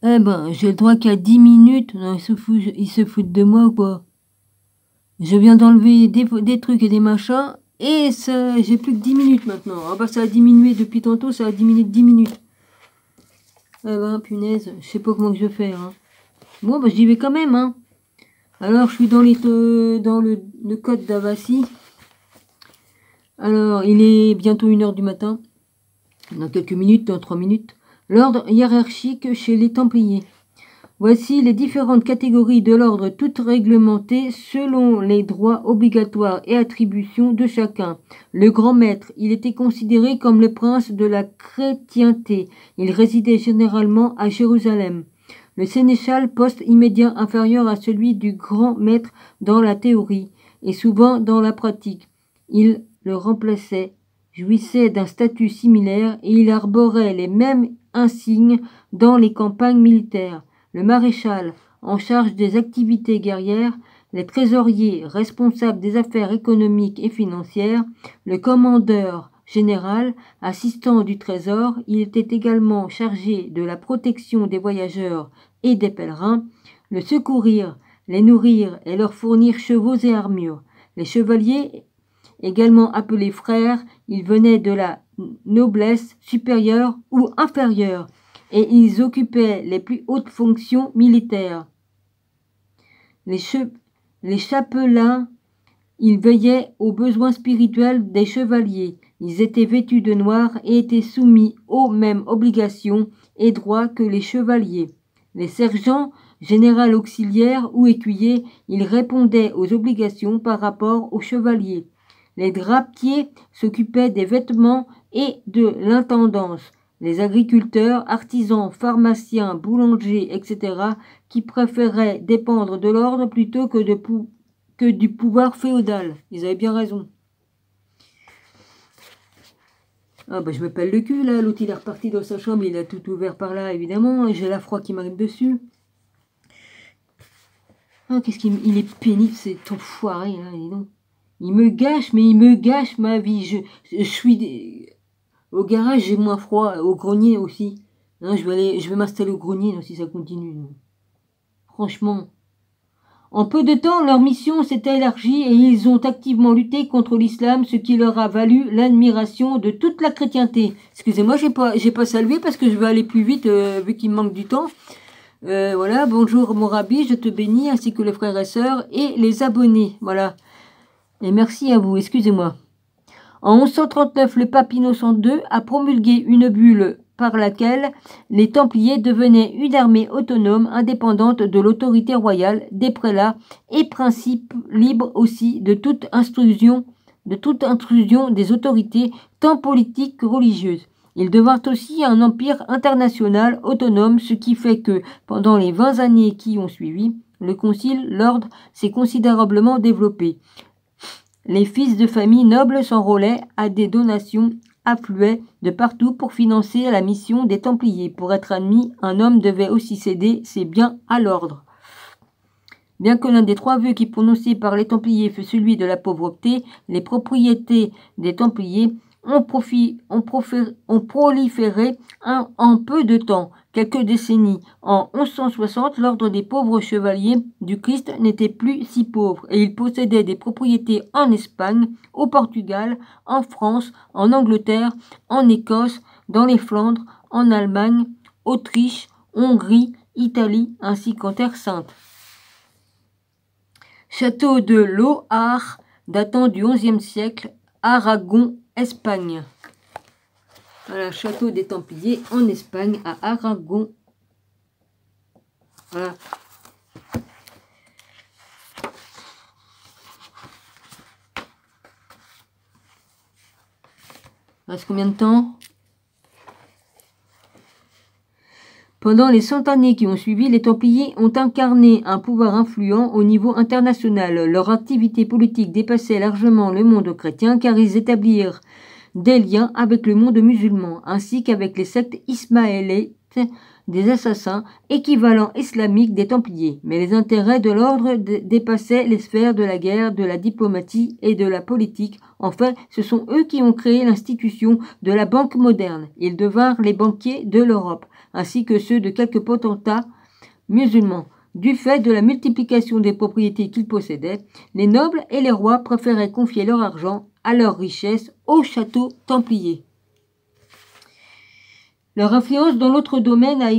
Eh ben, j'ai le droit qu'à 10 minutes. Non, ils se foutent de moi ou quoi? Je viens d'enlever des trucs et des machins. Et ça, j'ai plus que 10 minutes maintenant. Ah bah ça a diminué depuis tantôt, ça a diminué de 10 minutes. Eh ben, punaise, je sais pas comment que je fais, hein. Bon, bah j'y vais quand même, hein. Alors, je suis dans le code d'Avassi. Alors, il est bientôt 1 h du matin. Dans quelques minutes, dans 3 minutes. L'ordre hiérarchique chez les Templiers. Voici les différentes catégories de l'ordre, toutes réglementées selon les droits obligatoires et attributions de chacun. Le grand maître, il était considéré comme le prince de la chrétienté. Il résidait généralement à Jérusalem. Le sénéchal, poste immédiat inférieur à celui du grand maître dans la théorie et souvent dans la pratique. Il le remplaçait, jouissait d'un statut similaire et il arborait les mêmes insignes dans les campagnes militaires. Le maréchal, en charge des activités guerrières, les trésoriers, responsables des affaires économiques et financières, le commandeur général, assistant du trésor, il était également chargé de la protection des voyageurs et des pèlerins, le secourir, les nourrir et leur fournir chevaux et armures. Les chevaliers, également appelés frères, ils venaient de la noblesse supérieure ou inférieure, et ils occupaient les plus hautes fonctions militaires. Les chapelains, ils veillaient aux besoins spirituels des chevaliers. Ils étaient vêtus de noir et étaient soumis aux mêmes obligations et droits que les chevaliers. Les sergents, général auxiliaires ou écuyers, ils répondaient aux obligations par rapport aux chevaliers. Les drapiers s'occupaient des vêtements et de l'intendance. Les agriculteurs, artisans, pharmaciens, boulangers, etc., qui préféraient dépendre de l'ordre plutôt que du pouvoir féodal. Ils avaient bien raison. Ah bah je me pèle le cul là, l'autre il est reparti dans sa chambre, il a tout ouvert par là évidemment, j'ai la froid qui m'arrive dessus. Ah qu'est-ce qu'il est pénible cet enfoiré là, dis donc. Il me gâche, mais il me gâche ma vie. Je suis au garage, j'ai moins froid, au grenier aussi. Hein, je vais m'installer au grenier là, si ça continue. Franchement. En peu de temps, leur mission s'est élargie et ils ont activement lutté contre l'islam, ce qui leur a valu l'admiration de toute la chrétienté. Excusez-moi, j'ai pas salué parce que je vais aller plus vite vu qu'il me manque du temps. Voilà, bonjour mon rabbi, je te bénis, ainsi que les frères et sœurs et les abonnés. Voilà. Et merci à vous, excusez-moi. En 1139, le pape Innocent II a promulgué une bulle par laquelle les Templiers devenaient une armée autonome, indépendante de l'autorité royale, des prélats et principe libre aussi de toute intrusion des autorités, tant politiques que religieuses. Il devint aussi un empire international autonome, ce qui fait que, pendant les 20 années qui ont suivi, le concile, l'ordre s'est considérablement développé. Les fils de famille nobles s'enrôlaient à des donations affluaient de partout pour financer la mission des Templiers. Pour être admis, un homme devait aussi céder ses biens à l'ordre. Bien que l'un des 3 vœux qui prononcés par les Templiers fut celui de la pauvreté, les propriétés des Templiers ont proliféré en peu de temps, quelques décennies. En 1160, l'ordre des pauvres chevaliers du Christ n'était plus si pauvre et il possédait des propriétés en Espagne, au Portugal, en France, en Angleterre, en Écosse, dans les Flandres, en Allemagne, Autriche, Hongrie, Italie ainsi qu'en Terre Sainte. Château de Loar, datant du XIe siècle, Aragon, Espagne. Voilà, château des Templiers en Espagne, à Aragon. Voilà. Il reste combien de temps? Pendant les 100 années qui ont suivi, les Templiers ont incarné un pouvoir influent au niveau international. Leur activité politique dépassait largement le monde chrétien car ils établirent des liens avec le monde musulman, ainsi qu'avec les sectes ismaélites des assassins, équivalent islamique des Templiers. Mais les intérêts de l'ordre dépassaient les sphères de la guerre, de la diplomatie et de la politique. Enfin, ce sont eux qui ont créé l'institution de la banque moderne. Ils devinrent les banquiers de l'Europe, ainsi que ceux de quelques potentats musulmans. Du fait de la multiplication des propriétés qu'ils possédaient, les nobles et les rois préféraient confier leur argent à leurs richesses au château templier. Leur influence dans d'autres domaines a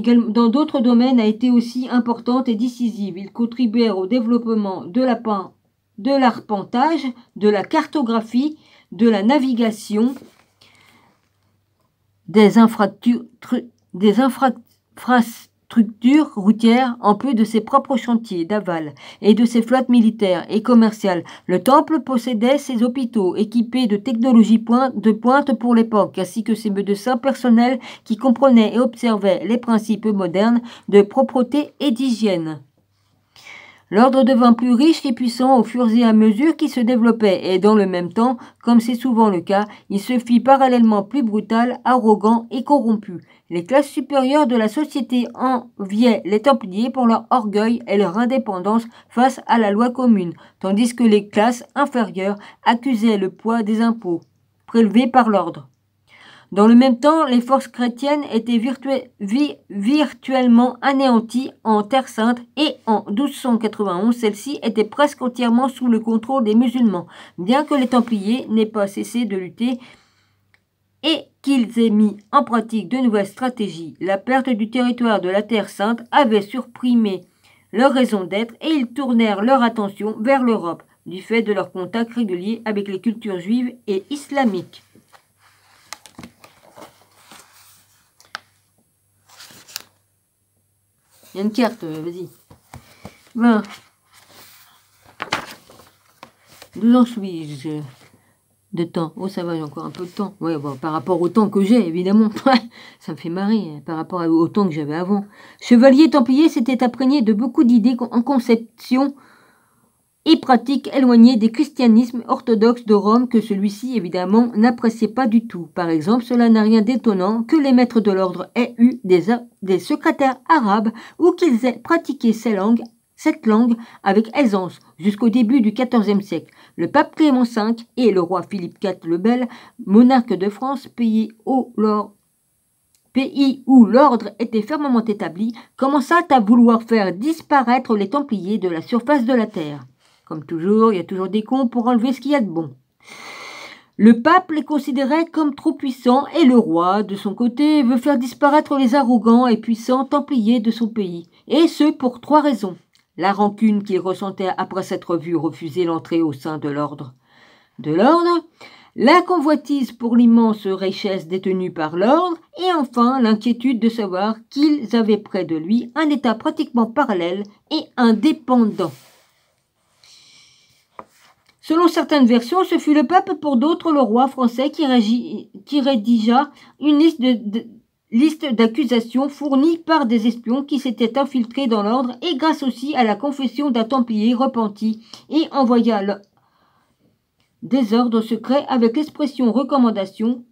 été aussi importante et décisive. Ils contribuèrent au développement de l'arpentage, de la cartographie, de la navigation, des infrastructures routières, en plus de ses propres chantiers d'aval et de ses flottes militaires et commerciales. Le temple possédait ses hôpitaux équipés de technologies de pointe pour l'époque, ainsi que ses médecins personnels qui comprenaient et observaient les principes modernes de propreté et d'hygiène. L'ordre devint plus riche et puissant au fur et à mesure qu'il se développait, et dans le même temps, comme c'est souvent le cas, il se fit parallèlement plus brutal, arrogant et corrompu. Les classes supérieures de la société enviaient les Templiers pour leur orgueil et leur indépendance face à la loi commune, tandis que les classes inférieures accusaient le poids des impôts prélevés par l'ordre. Dans le même temps, les forces chrétiennes étaient virtuellement anéanties en Terre Sainte et en 1291, celles-ci étaient presque entièrement sous le contrôle des musulmans. Bien que les Templiers n'aient pas cessé de lutter et qu'ils aient mis en pratique de nouvelles stratégies, la perte du territoire de la Terre Sainte avait supprimé leur raison d'être et ils tournèrent leur attention vers l'Europe, du fait de leurs contacts réguliers avec les cultures juives et islamiques. Il y a une carte, vas-y. Ben, d'où en suis-je de temps? Oh, ça va, j'ai encore un peu de temps. Ouais, bon, par rapport au temps que j'ai, évidemment. Ça me fait marrer, par rapport au temps que j'avais avant. Chevalier Templier s'était imprégné de beaucoup d'idées en conception et pratiques éloignées des christianismes orthodoxes de Rome que celui-ci, évidemment, n'appréciait pas du tout. Par exemple, cela n'a rien d'étonnant que les maîtres de l'ordre aient eu des secrétaires arabes ou qu'ils aient pratiqué cette langue avec aisance jusqu'au début du XIVe siècle. Le pape Clément V et le roi Philippe IV le Bel, monarque de France, pays où l'ordre était fermement établi, commença à vouloir faire disparaître les Templiers de la surface de la terre. Comme toujours, il y a toujours des cons pour enlever ce qu'il y a de bon. Le pape les considérait comme trop puissants et le roi, de son côté, veut faire disparaître les arrogants et puissants Templiers de son pays. Et ce, pour 3 raisons. La rancune qu'il ressentait après s'être vu refuser l'entrée au sein de l'ordre. La convoitise pour l'immense richesse détenue par l'ordre, et enfin l'inquiétude de savoir qu'ils avaient près de lui un état pratiquement parallèle et indépendant. Selon certaines versions, ce fut le pape, pour d'autres le roi français qui rédigea une liste d'accusations fournies par des espions qui s'étaient infiltrés dans l'ordre et grâce aussi à la confession d'un Templier repenti et envoya des ordres secrets avec l'express recommandation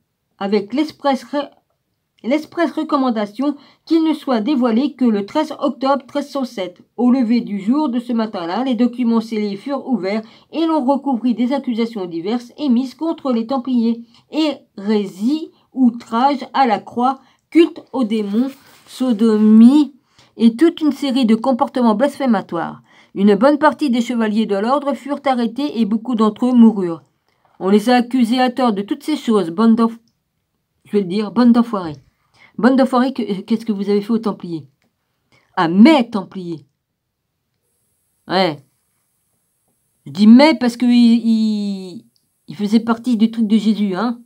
qu'il ne soit dévoilé que le 13 octobre 1307. Au lever du jour de ce matin-là, les documents scellés furent ouverts et l'on recouvrit des accusations diverses émises contre les Templiers. Hérésie, outrage à la croix, culte aux démons, sodomie et toute une série de comportements blasphématoires. Une bonne partie des chevaliers de l'ordre furent arrêtés et beaucoup d'entre eux moururent. On les a accusés à tort de toutes ces choses, bande d'enfoirés. Bande d'enfoirés, qu'est-ce que vous avez fait aux Templiers? À mes Templiers. Ouais. Je dis mais parce que il faisait partie du truc de Jésus, hein.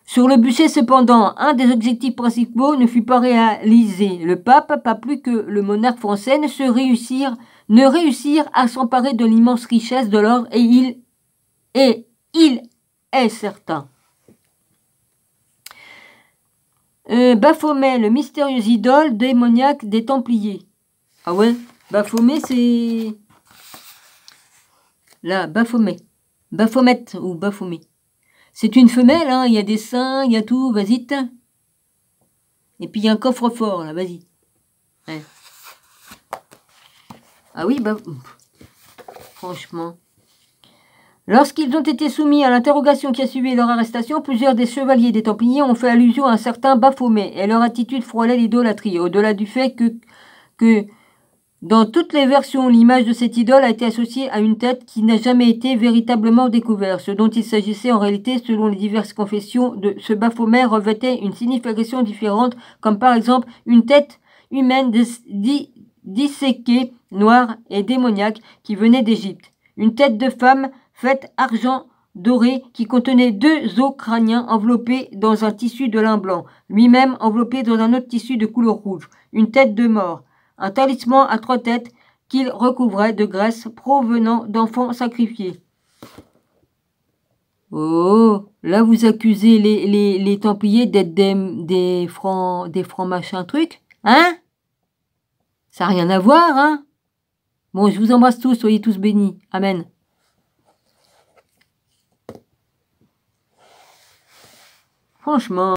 Sur le bûcher, cependant, un des objectifs principaux ne fut pas réalisé. Le pape, pas plus que le monarque français, ne réussirent à s'emparer de l'immense richesse de l'ordre et il est certain. Baphomet, le mystérieux idole démoniaque des Templiers. Ah ouais, Baphomet, c'est... Là, Baphomet. Baphomet ou Baphomet. C'est une femelle, hein, il y a des seins, il y a tout, vas-y. Et puis il y a un coffre-fort là, vas-y. Ouais. Ah oui, bah... Franchement. Lorsqu'ils ont été soumis à l'interrogation qui a suivi leur arrestation, plusieurs des chevaliers des Templiers ont fait allusion à un certain Baphomet, et leur attitude frôlait l'idolâtrie, au-delà du fait que dans toutes les versions, l'image de cette idole a été associée à une tête qui n'a jamais été véritablement découverte. Ce dont il s'agissait en réalité, selon les diverses confessions, de ce Baphomet revêtait une signification différente, comme par exemple une tête humaine disséquée, noire et démoniaque qui venait d'Égypte. Une tête de femme faite argent doré qui contenait 2 os crâniens enveloppés dans un tissu de lin blanc, lui-même enveloppé dans un autre tissu de couleur rouge. Une tête de mort. Un talisman à 3 têtes qu'il recouvrait de graisse provenant d'enfants sacrifiés. Oh, là vous accusez les Templiers d'être des francs machin truc, hein? Ça n'a rien à voir, hein? Bon, je vous embrasse tous, soyez tous bénis. Amen. Franchement.